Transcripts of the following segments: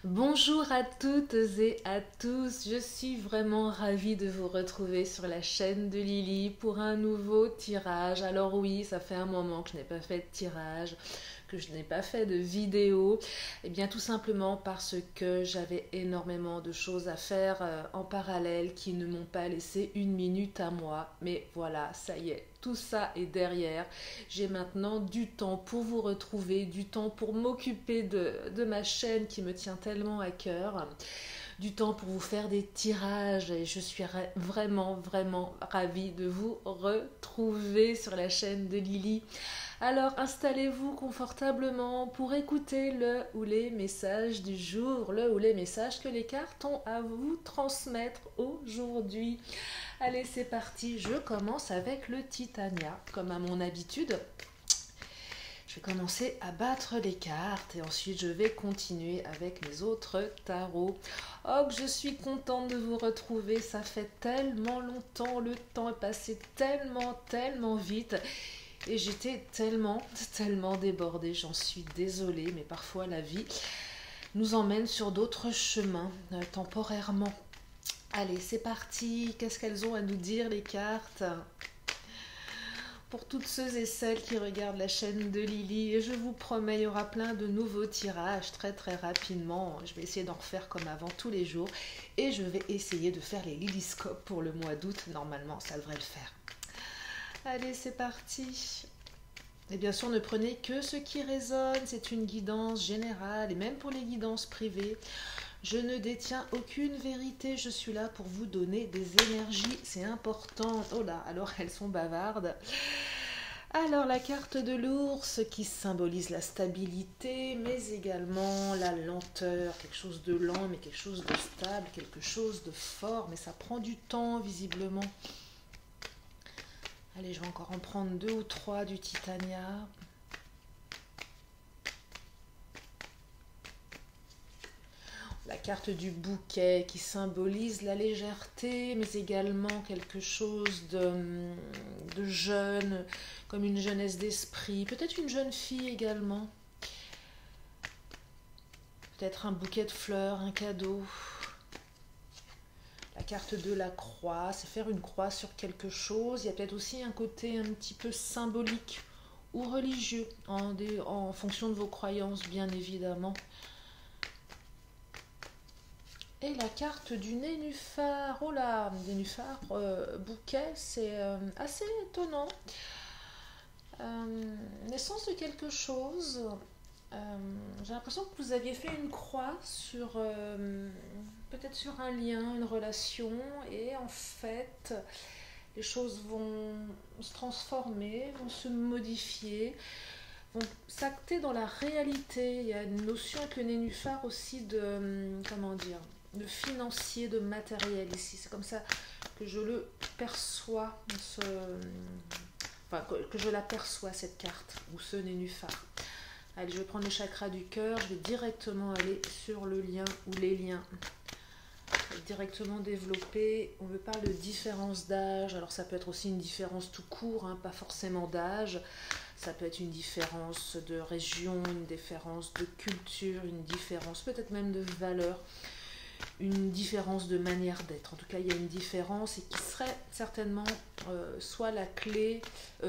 Bonjour à toutes et à tous, je suis vraiment ravie de vous retrouver sur la chaîne de Lily pour un nouveau tirage. Alors oui, ça fait un moment que je n'ai pas fait de tirage, que je n'ai pas fait de vidéo, et bien tout simplement parce que j'avais énormément de choses à faire en parallèle qui ne m'ont pas laissé une minute à moi. Mais voilà, ça y est, tout ça est derrière. J'ai maintenant du temps pour vous retrouver, du temps pour m'occuper de ma chaîne qui me tient tellement à cœur, du temps pour vous faire des tirages et je suis vraiment ravie de vous retrouver sur la chaîne de Lily. Alors installez-vous confortablement pour écouter le ou les messages du jour, le ou les messages que les cartes ont à vous transmettre aujourd'hui. Allez, c'est parti, je commence avec le Titania, comme à mon habitude. Je vais commencer à battre les cartes et ensuite je vais continuer avec mes autres tarots. Oh, que je suis contente de vous retrouver, ça fait tellement longtemps, le temps est passé tellement vite. Et j'étais tellement débordée, j'en suis désolée, mais parfois la vie nous emmène sur d'autres chemins, temporairement. Allez, c'est parti, qu'est-ce qu'elles ont à nous dire les cartes ? Pour toutes ceux et celles qui regardent la chaîne de Lily, et je vous promets, il y aura plein de nouveaux tirages très rapidement. Je vais essayer d'en refaire comme avant tous les jours, et je vais essayer de faire les Lilyscopes pour le mois d'août, normalement ça devrait le faire. Allez, c'est parti. Et bien sûr, ne prenez que ce qui résonne, c'est une guidance générale, et même pour les guidances privées. Je ne détiens aucune vérité, je suis là pour vous donner des énergies, c'est important. Oh là, alors elles sont bavardes. Alors la carte de l'ours qui symbolise la stabilité, mais également la lenteur, quelque chose de lent, mais quelque chose de stable, quelque chose de fort, mais ça prend du temps visiblement. Allez, je vais encore en prendre 2 ou 3 du Titania. La carte du bouquet qui symbolise la légèreté, mais également quelque chose de jeune, comme une jeunesse d'esprit. Peut-être une jeune fille également. Peut-être un bouquet de fleurs, un cadeau. La carte de la croix, c'est faire une croix sur quelque chose. Il y a peut-être aussi un côté un petit peu symbolique ou religieux, en fonction de vos croyances, bien évidemment. Et la carte du nénuphar, oh là, nénuphar, bouquet, c'est assez étonnant. Naissance de quelque chose. J'ai l'impression que vous aviez fait une croix sur, peut-être sur un lien, une relation, et en fait, les choses vont se transformer, vont se modifier, vont s'acter dans la réalité. Il y a une notion avec le nénuphar aussi de, comment dire, de financier, de matériel ici. C'est comme ça que je le perçois, enfin, que je l'aperçois cette carte, ou ce nénuphar. Allez, je vais prendre le chakra du cœur, je vais directement aller sur le lien ou les liens. Directement développé. On me parle de différence d'âge, alors ça peut être aussi une différence tout court, hein, pas forcément d'âge. Ça peut être une différence de région, une différence de culture, une différence peut-être même de valeur, une différence de manière d'être. En tout cas, il y a une différence et qui serait certainement soit la clé,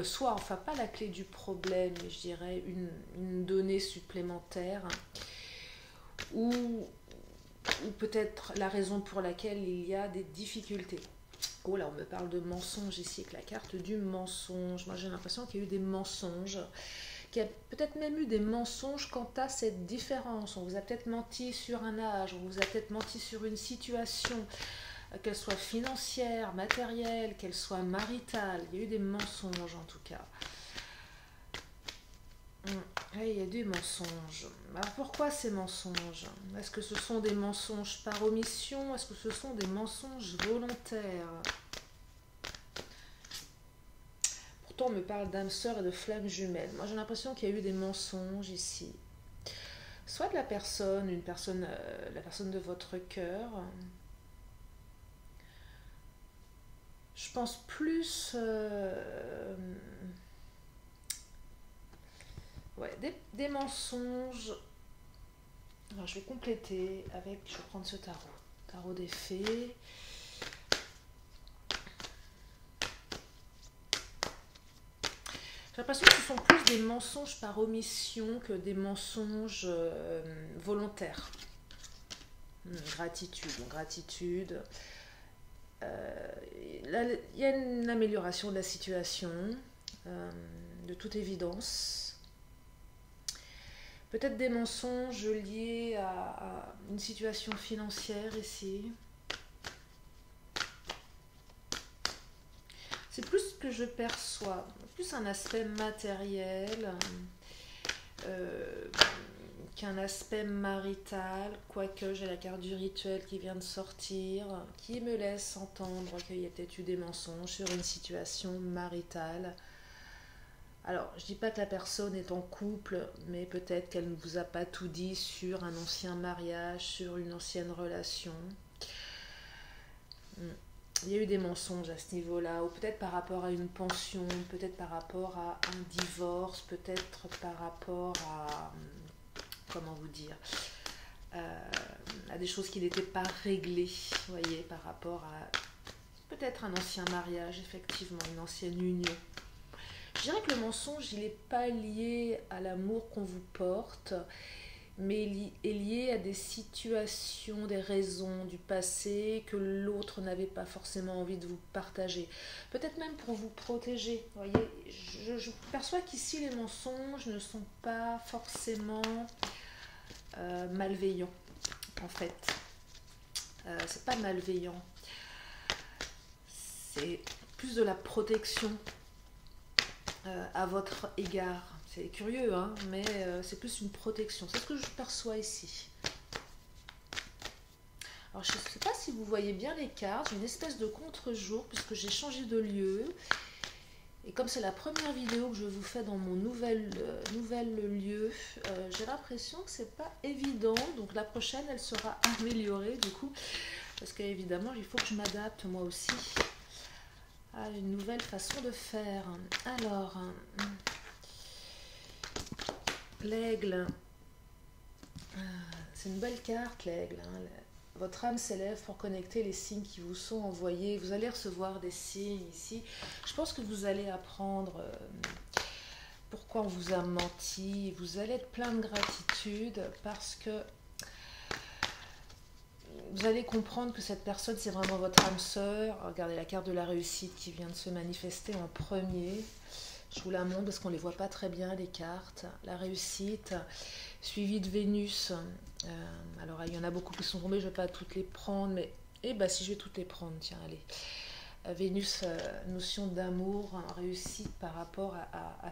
soit, enfin pas la clé du problème, mais je dirais une donnée supplémentaire, ou peut-être la raison pour laquelle il y a des difficultés. Oh là, on me parle de mensonge ici avec la carte du mensonge. Moi, j'ai l'impression qu'il y a eu des mensonges, qu'il y a peut-être même eu des mensonges quant à cette différence. On vous a peut-être menti sur un âge, on vous a peut-être menti sur une situation, qu'elle soit financière, matérielle, qu'elle soit maritale. Il y a eu des mensonges en tout cas. Il y a des mensonges. Alors pourquoi ces mensonges? Est-ce que ce sont des mensonges par omission? Est-ce que ce sont des mensonges volontaires? Pourtant on me parle d'âme sœur et de flamme jumelle. Moi j'ai l'impression qu'il y a eu des mensonges ici. Soit de la personne, la personne de votre cœur. Je pense plus... ouais, des mensonges Alors je vais compléter avec, je vais prendre ce tarot, tarot des fées. J'ai l'impression que ce sont plus des mensonges par omission que des mensonges volontaires. Gratitude, gratitude. Là, il y a une amélioration de la situation, de toute évidence. Peut-être des mensonges liés à une situation financière ici. C'est plus ce que je perçois, plus un aspect matériel qu'un aspect marital, quoique j'ai la carte du rituel qui vient de sortir, qui me laisse entendre qu'il y a peut-être eu des mensonges sur une situation maritale. Alors, je dis pas que la personne est en couple, mais peut-être qu'elle ne vous a pas tout dit sur un ancien mariage, sur une ancienne relation. Il y a eu des mensonges à ce niveau-là, ou peut-être par rapport à une pension, peut-être par rapport à un divorce, peut-être par rapport à, comment vous dire, à des choses qui n'étaient pas réglées, vous voyez, par rapport à peut-être un ancien mariage, effectivement, une ancienne union. Je dirais que le mensonge, il n'est pas lié à l'amour qu'on vous porte, mais est lié à des situations, des raisons du passé que l'autre n'avait pas forcément envie de vous partager. Peut-être même pour vous protéger. Vous voyez, je perçois qu'ici les mensonges ne sont pas forcément malveillants, en fait. C'est pas malveillant. C'est plus de la protection à votre égard. C'est curieux, hein, mais c'est plus une protection. C'est ce que je perçois ici. Alors, je ne sais pas si vous voyez bien les cartes. J'ai une espèce de contre-jour puisque j'ai changé de lieu. Et comme c'est la première vidéo que je vous fais dans mon nouvel lieu, j'ai l'impression que c'est pas évident. Donc la prochaine, elle sera améliorée du coup. Parce qu'évidemment, il faut que je m'adapte moi aussi à une nouvelle façon de faire. Alors... l'aigle, c'est une belle carte, l'aigle. Hein. Votre âme s'élève pour connecter les signes qui vous sont envoyés. Vous allez recevoir des signes ici. Je pense que vous allez apprendre pourquoi on vous a menti. Vous allez être plein de gratitude parce que vous allez comprendre que cette personne, c'est vraiment votre âme sœur. Regardez la carte de la réussite qui vient de se manifester en premier. Je vous la montre parce qu'on ne les voit pas très bien, les cartes. La réussite, suivie de Vénus. Alors, il y en a beaucoup qui sont tombées, je ne vais pas toutes les prendre, mais si je vais toutes les prendre, tiens, allez. Vénus, notion d'amour, hein, réussite par rapport à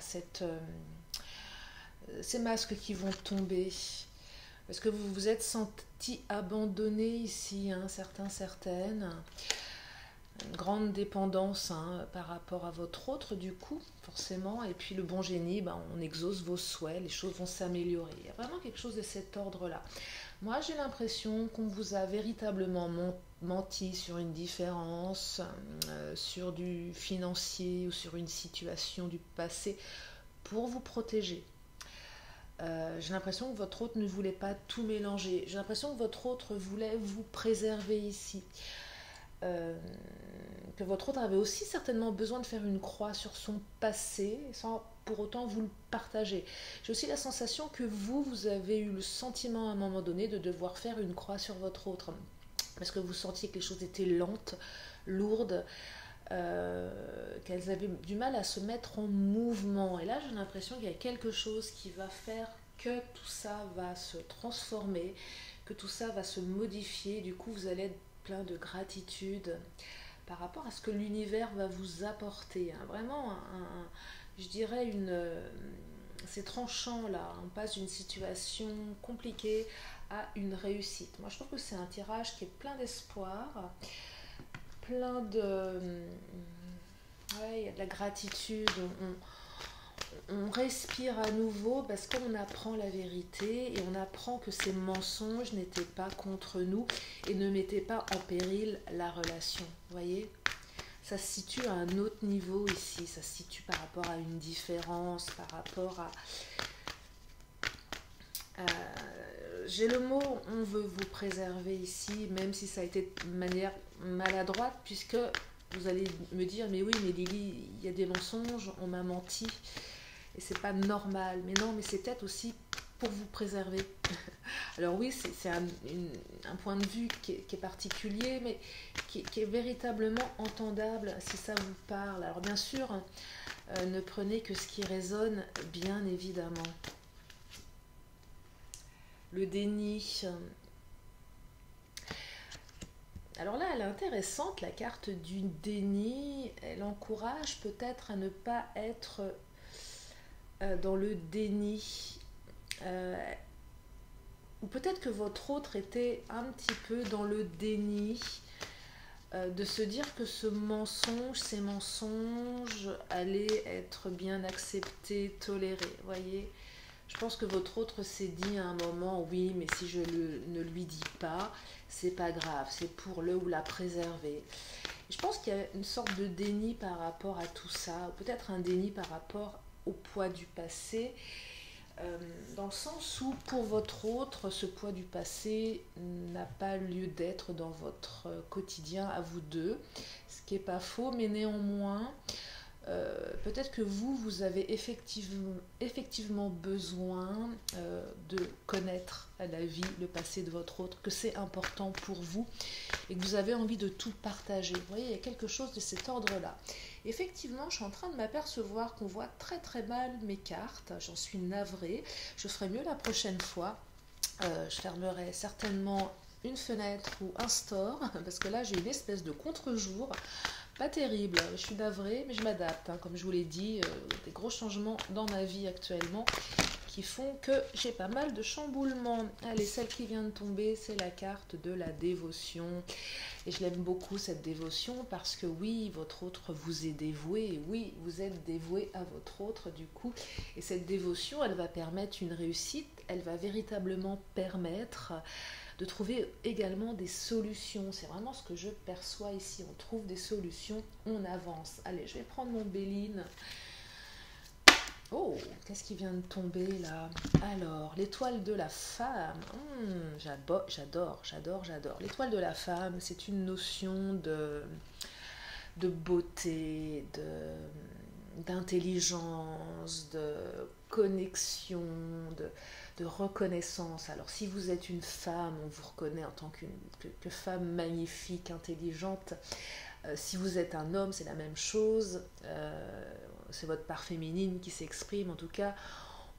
ces masques qui vont tomber. Parce que vous vous êtes senti abandonné ici, hein, certains, certaines. Une grande dépendance par rapport à votre autre du coup forcément, et puis le bon génie, on exauce vos souhaits, les choses vont s'améliorer. Il y a vraiment quelque chose de cet ordre là. Moi j'ai l'impression qu'on vous a véritablement menti sur une différence, sur du financier ou sur une situation du passé pour vous protéger. J'ai l'impression que votre autre ne voulait pas tout mélanger, j'ai l'impression que votre autre voulait vous préserver ici. Que votre autre avait aussi certainement besoin de faire une croix sur son passé sans pour autant vous le partager. J'ai aussi la sensation que vous avez eu le sentiment à un moment donné de devoir faire une croix sur votre autre parce que vous sentiez que les choses étaient lentes, lourdes, qu'elles avaient du mal à se mettre en mouvement. Et là j'ai l'impression qu'il y a quelque chose qui va faire que tout ça va se transformer, que tout ça va se modifier. Du coup vous allez être plein de gratitude par rapport à ce que l'univers va vous apporter. Hein. Vraiment, je dirais, c'est tranchant là. On passe d'une situation compliquée à une réussite. Moi, je trouve que c'est un tirage qui est plein d'espoir, plein de... Ouais, il y a de la gratitude. On respire à nouveau parce qu'on apprend la vérité et on apprend que ces mensonges n'étaient pas contre nous et ne mettaient pas en péril la relation. Vous voyez, ça se situe à un autre niveau ici, ça se situe par rapport à une différence, par rapport à j'ai le mot on veut vous préserver ici, même si ça a été de manière maladroite, puisque vous allez me dire, mais oui, mais Lily, il y a des mensonges, on m'a menti, et c'est pas normal. Mais non, mais c'est peut-être aussi pour vous préserver. Alors oui, c'est un point de vue qui est particulier, mais qui est véritablement entendable si ça vous parle. Alors bien sûr, ne prenez que ce qui résonne, bien évidemment. Le déni. Alors là, elle est intéressante, la carte du déni. Elle encourage peut-être à ne pas être dans le déni. Ou peut-être que votre autre était un petit peu dans le déni, de se dire que ce mensonge, ces mensonges allaient être bien acceptés, tolérés. Voyez, je pense que votre autre s'est dit à un moment, oui, mais si je ne lui dis pas, c'est pas grave, c'est pour le ou la préserver. Je pense qu'il y a une sorte de déni par rapport à tout ça, peut-être un déni par rapport au poids du passé, dans le sens où pour votre autre, ce poids du passé n'a pas lieu d'être dans votre quotidien à vous deux, ce qui n'est pas faux, mais néanmoins, peut-être que vous avez effectivement besoin de connaître la vie, le passé de votre autre, que c'est important pour vous et que vous avez envie de tout partager. Vous voyez, il y a quelque chose de cet ordre-là. Effectivement, je suis en train de m'apercevoir qu'on voit très très mal mes cartes. J'en suis navrée. Je ferai mieux la prochaine fois. Je fermerai certainement une fenêtre ou un store parce que là j'ai une espèce de contre-jour. Pas terrible, je suis navrée, mais je m'adapte. Comme je vous l'ai dit, des gros changements dans ma vie actuellement qui font que j'ai pas mal de chamboulements. Allez, celle qui vient de tomber, c'est la carte de la dévotion. Et je l'aime beaucoup, cette dévotion, parce que oui, votre autre vous est dévoué. Et oui, vous êtes dévoué à votre autre, du coup. Et cette dévotion, elle va permettre une réussite. Elle va véritablement permettre de trouver également des solutions. C'est vraiment ce que je perçois ici. On trouve des solutions, on avance. Allez, je vais prendre mon Béline. Oh, qu'est-ce qui vient de tomber là? Alors, l'étoile de la femme. J'adore. L'étoile de la femme, c'est une notion de beauté, d'intelligence, de connexion, de reconnaissance. Alors si vous êtes une femme, on vous reconnaît en tant que femme magnifique, intelligente. Si vous êtes un homme, c'est la même chose. C'est votre part féminine qui s'exprime. En tout cas,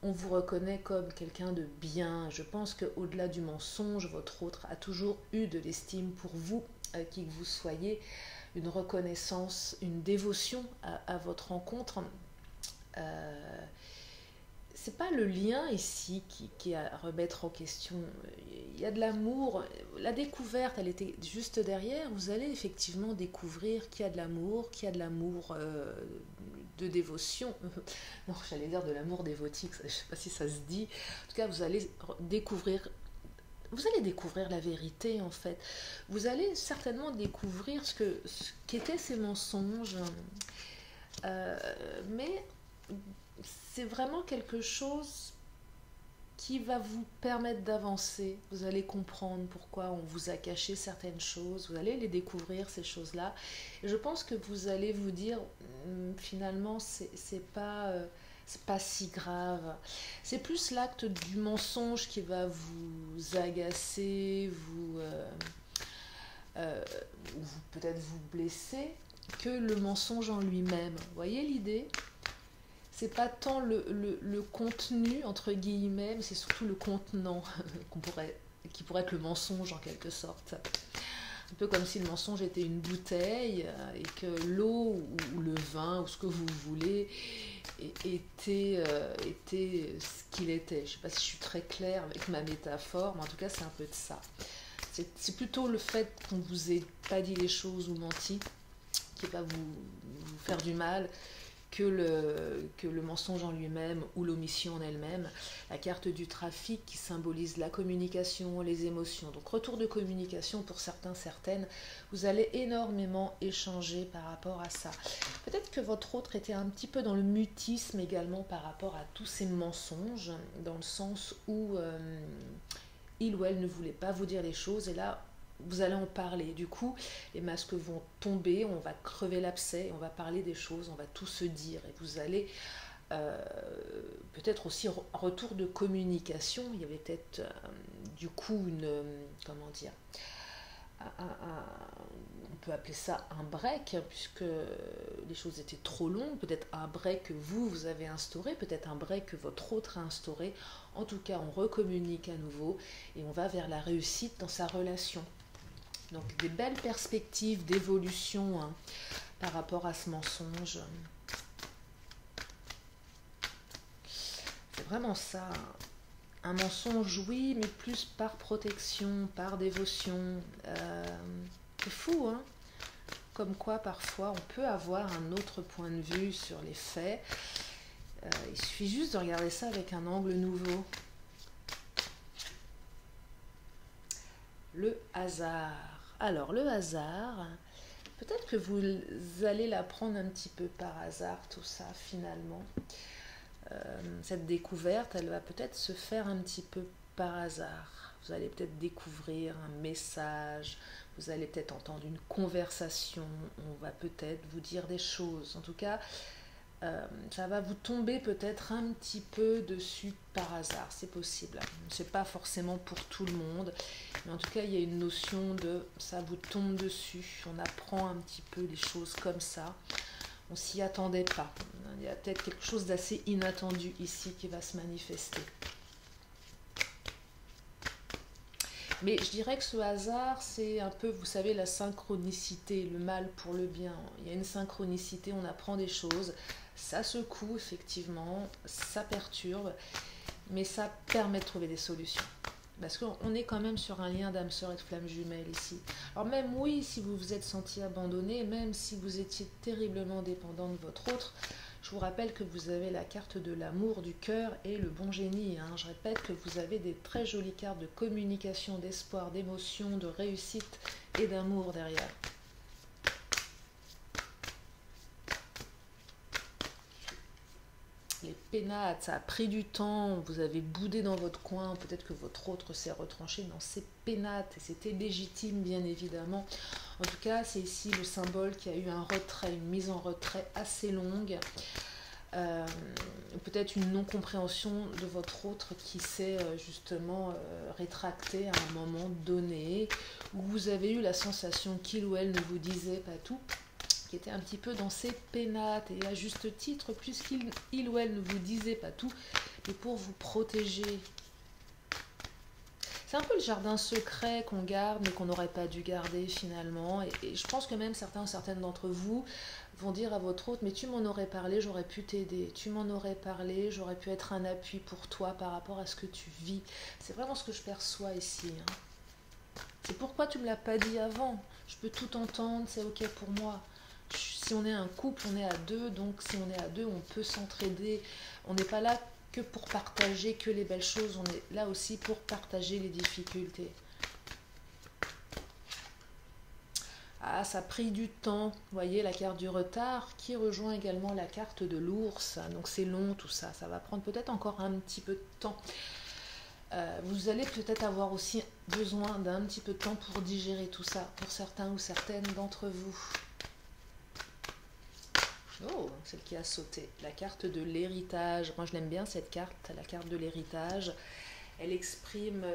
on vous reconnaît comme quelqu'un de bien. Je pense qu'au-delà du mensonge, votre autre a toujours eu de l'estime pour vous, qui que vous soyez, une reconnaissance, une dévotion à votre rencontre. C'est pas le lien ici qui est à remettre en question. Il y a de l'amour. La découverte, elle était juste derrière. Vous allez effectivement découvrir qu'il y a de l'amour, de dévotion. Non, j'allais dire de l'amour dévotique, je ne sais pas si ça se dit. En tout cas, vous allez découvrir la vérité, en fait. Vous allez certainement découvrir ce qu'étaient ces mensonges. Mais c'est vraiment quelque chose qui va vous permettre d'avancer. Vous allez comprendre pourquoi on vous a caché certaines choses. Vous allez les découvrir, ces choses-là. Et je pense que vous allez vous dire, finalement, c'est pas si grave. C'est plus l'acte du mensonge qui va vous agacer, peut-être vous blesser, que le mensonge en lui-même. Vous voyez l'idée ? C'est pas tant le contenu, entre guillemets, mais c'est surtout le contenant qui pourrait être le mensonge en quelque sorte. Un peu comme si le mensonge était une bouteille et que l'eau ou le vin ou ce que vous voulez était ce qu'il était. Je ne sais pas si je suis très claire avec ma métaphore, mais en tout cas c'est un peu de ça. C'est plutôt le fait qu'on ne vous ait pas dit les choses ou menti qui va vous faire du mal que le mensonge en lui-même ou l'omission en elle-même. La carte du trafic qui symbolise la communication, les émotions. Donc retour de communication pour certains, certaines. Vous allez énormément échanger par rapport à ça. Peut-être que votre autre était un petit peu dans le mutisme également par rapport à tous ces mensonges, dans le sens où il ou elle ne voulait pas vous dire les choses, et là, vous allez en parler. Du coup, les masques vont tomber, on va crever l'abcès, on va parler des choses, on va tout se dire, et vous allez peut-être aussi retour de communication. Il y avait peut-être du coup comment dire, on peut appeler ça un break, puisque les choses étaient trop longues, peut-être un break que vous avez instauré, peut-être un break que votre autre a instauré. En tout cas, on recommunique à nouveau et on va vers la réussite dans sa relation. Donc des belles perspectives d'évolution par rapport à ce mensonge. C'est vraiment ça. Un mensonge, oui, mais plus par protection, par dévotion. C'est fou, hein? Comme quoi, parfois, on peut avoir un autre point de vue sur les faits. Il suffit juste de regarder ça avec un angle nouveau. Le hasard. Alors, le hasard, peut-être que vous allez l'apprendre un petit peu par hasard, tout ça, finalement. Cette découverte, elle va peut-être se faire un petit peu par hasard. Vous allez peut-être découvrir un message, vous allez peut-être entendre une conversation, on va peut-être vous dire des choses. En tout cas, ça va vous tomber peut-être un petit peu dessus par hasard, c'est possible. C'est pas forcément pour tout le monde, mais en tout cas, il y a une notion de ça vous tombe dessus. On apprend un petit peu les choses comme ça. On s'y attendait pas. Il y a peut-être quelque chose d'assez inattendu ici qui va se manifester. Mais je dirais que ce hasard, c'est un peu, vous savez, la synchronicité, le mal pour le bien. Il y a une synchronicité, on apprend des choses, ça secoue effectivement, ça perturbe, mais ça permet de trouver des solutions. Parce qu'on est quand même sur un lien d'âme sœur et de flamme jumelle ici. Alors même oui, si vous vous êtes senti abandonné, même si vous étiez terriblement dépendant de votre autre, je vous rappelle que vous avez la carte de l'amour, du cœur et le bon génie. Je répète que vous avez des très jolies cartes de communication, d'espoir, d'émotion, de réussite et d'amour derrière. Les pénates, ça a pris du temps, vous avez boudé dans votre coin, peut-être que votre autre s'est retranché dans ses pénates, et c'était légitime bien évidemment. En tout cas, c'est ici le symbole qui a eu un retrait, une mise en retrait assez longue, peut-être une non-compréhension de votre autre qui s'est justement rétractée à un moment donné, où vous avez eu la sensation qu'il ou elle ne vous disait pas tout, qui était un petit peu dans ses pénates, et à juste titre, puisqu'il ou elle ne vous disait pas tout, mais pour vous protéger. C'est un peu le jardin secret qu'on garde, mais qu'on n'aurait pas dû garder finalement, et je pense que même certaines d'entre vous vont dire à votre autre, mais tu m'en aurais parlé, j'aurais pu t'aider, tu m'en aurais parlé, j'aurais pu être un appui pour toi par rapport à ce que tu vis. C'est vraiment ce que je perçois ici. C'est pourquoi tu ne me l'as pas dit avant, je peux tout entendre, c'est ok pour moi. Si on est un couple, on est à deux, donc si on est à deux, on peut s'entraider. On n'est pas là que pour partager que les belles choses, on est là aussi pour partager les difficultés. Ah, ça a pris du temps, vous voyez la carte du retard qui rejoint également la carte de l'ours, donc c'est long tout ça, ça va prendre peut-être encore un petit peu de temps. Vous allez peut-être avoir aussi besoin d'un petit peu de temps pour digérer tout ça, pour certains ou certaines d'entre vous. Oh, celle qui a sauté. La carte de l'héritage. Moi, je l'aime bien cette carte, la carte de l'héritage. Elle exprime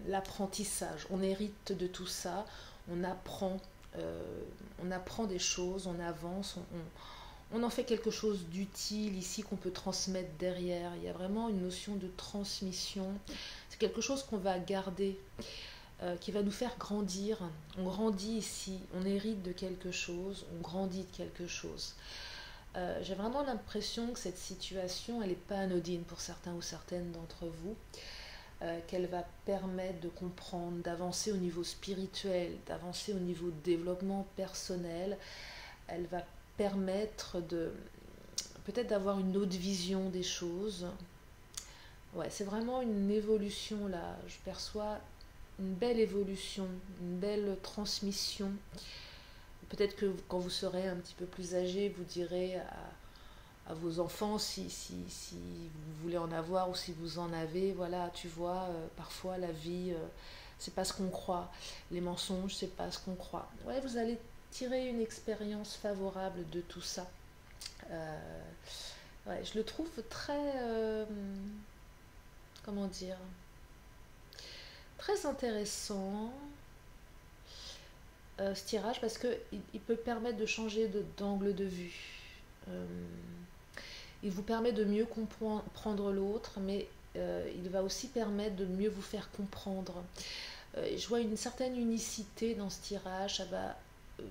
l'apprentissage. On hérite de tout ça. On apprend des choses, on avance, on en fait quelque chose d'utile ici qu'on peut transmettre derrière. Il y a vraiment une notion de transmission. C'est quelque chose qu'on va garder. Qui va nous faire grandir. On grandit ici, on hérite de quelque chose, on grandit de quelque chose. J'ai vraiment l'impression que cette situation, elle n'est pas anodine pour certains ou certaines d'entre vous, qu'elle va permettre de comprendre, d'avancer au niveau spirituel, d'avancer au niveau de développement personnel. Elle va permettre de peut-être d'avoir une autre vision des choses. Ouais, c'est vraiment une évolution là. Je perçois une belle évolution, une belle transmission. Peut-être que quand vous serez un petit peu plus âgé, vous direz à vos enfants si vous voulez en avoir ou si vous en avez. Voilà, tu vois, parfois la vie, c'est pas ce qu'on croit. Les mensonges, c'est pas ce qu'on croit. Ouais, vous allez tirer une expérience favorable de tout ça. Euh, ouais, je le trouve très, comment dire, très intéressant ce tirage parce que il peut permettre de changer d'angle de vue. Euh, il vous permet de mieux comprendre l'autre, mais il va aussi permettre de mieux vous faire comprendre. Je vois une certaine unicité dans ce tirage. Ça va, euh,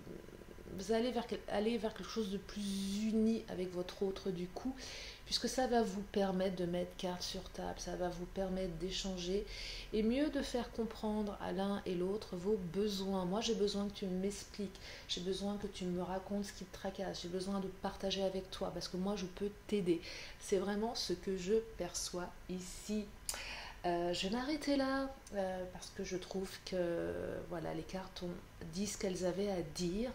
vous allez aller vers quelque chose de plus uni avec votre autre du coup, puisque ça va vous permettre de mettre carte sur table, ça va vous permettre d'échanger et mieux de faire comprendre à l'un et l'autre vos besoins. Moi, j'ai besoin que tu m'expliques, j'ai besoin que tu me racontes ce qui te tracasse, j'ai besoin de partager avec toi parce que moi, je peux t'aider. C'est vraiment ce que je perçois ici. Je vais m'arrêter là parce que je trouve que voilà, les cartes ont dit ce qu'elles avaient à dire.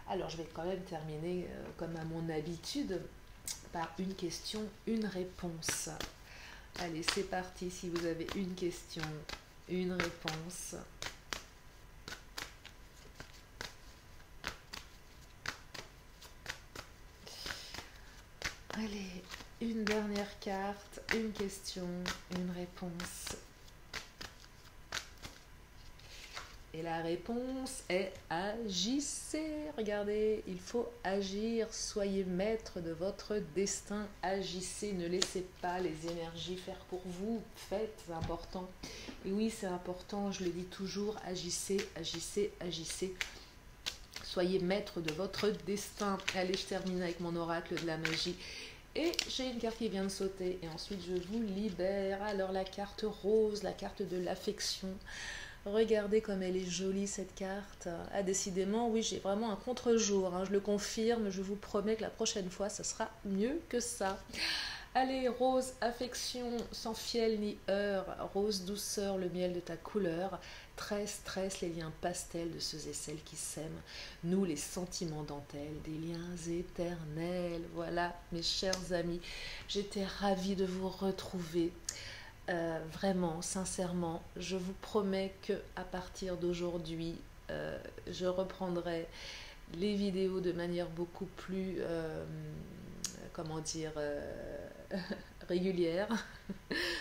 Alors je vais quand même terminer comme à mon habitude par une question, une réponse. Allez, c'est parti. Si vous avez une question, une réponse. Allez, une dernière carte, une question, une réponse. Et la réponse est agissez. Regardez, il faut agir. Soyez maître de votre destin. Agissez, ne laissez pas les énergies faire pour vous. Faites, c'est important. Et oui, c'est important, je le dis toujours, agissez, agissez, agissez. Soyez maître de votre destin. Allez, je termine avec mon oracle de la magie. Et j'ai une carte qui vient de sauter. Et ensuite, je vous libère. Alors, la carte rose, la carte de l'affection. Regardez comme elle est jolie cette carte. Ah, décidément, oui, j'ai vraiment un contre-jour. Hein, je le confirme, je vous promets que la prochaine fois, ça sera mieux que ça. Allez, rose, affection, sans fiel ni heurts. Rose, douceur, le miel de ta couleur. Tresse, les liens pastels de ceux et celles qui s'aiment. Nous, les sentiments dentelles, des liens éternels. Voilà, mes chers amis, j'étais ravie de vous retrouver. Vraiment, sincèrement, je vous promets que à partir d'aujourd'hui, je reprendrai les vidéos de manière beaucoup plus, comment dire, régulière,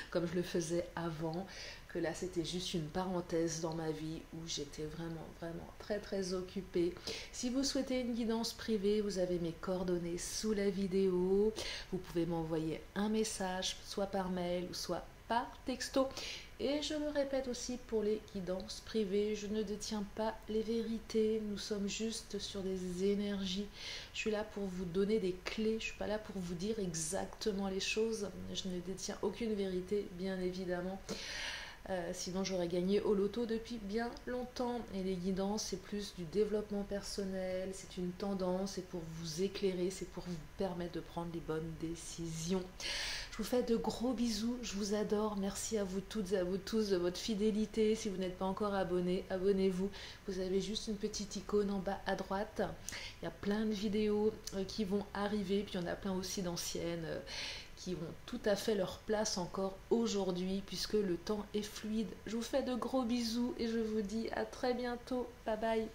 comme je le faisais avant, que là c'était juste une parenthèse dans ma vie où j'étais vraiment très occupée. Si vous souhaitez une guidance privée, vous avez mes coordonnées sous la vidéo. Vous pouvez m'envoyer un message, soit par mail ou soit par texto. Et je le répète aussi pour les guidances privées, je ne détiens pas les vérités, nous sommes juste sur des énergies. Je suis là pour vous donner des clés, je ne suis pas là pour vous dire exactement les choses. Je ne détiens aucune vérité, bien évidemment. Sinon j'aurais gagné au loto depuis bien longtemps. Et les guidances, c'est plus du développement personnel, c'est une tendance, c'est pour vous éclairer, c'est pour vous permettre de prendre les bonnes décisions. Je vous fais de gros bisous, je vous adore, merci à vous toutes et à vous tous de votre fidélité. Si vous n'êtes pas encore abonné, abonnez-vous. Vous avez juste une petite icône en bas à droite. Il y a plein de vidéos qui vont arriver, puis il y en a plein aussi d'anciennes qui ont tout à fait leur place encore aujourd'hui puisque le temps est fluide. Je vous fais de gros bisous et je vous dis à très bientôt. Bye bye.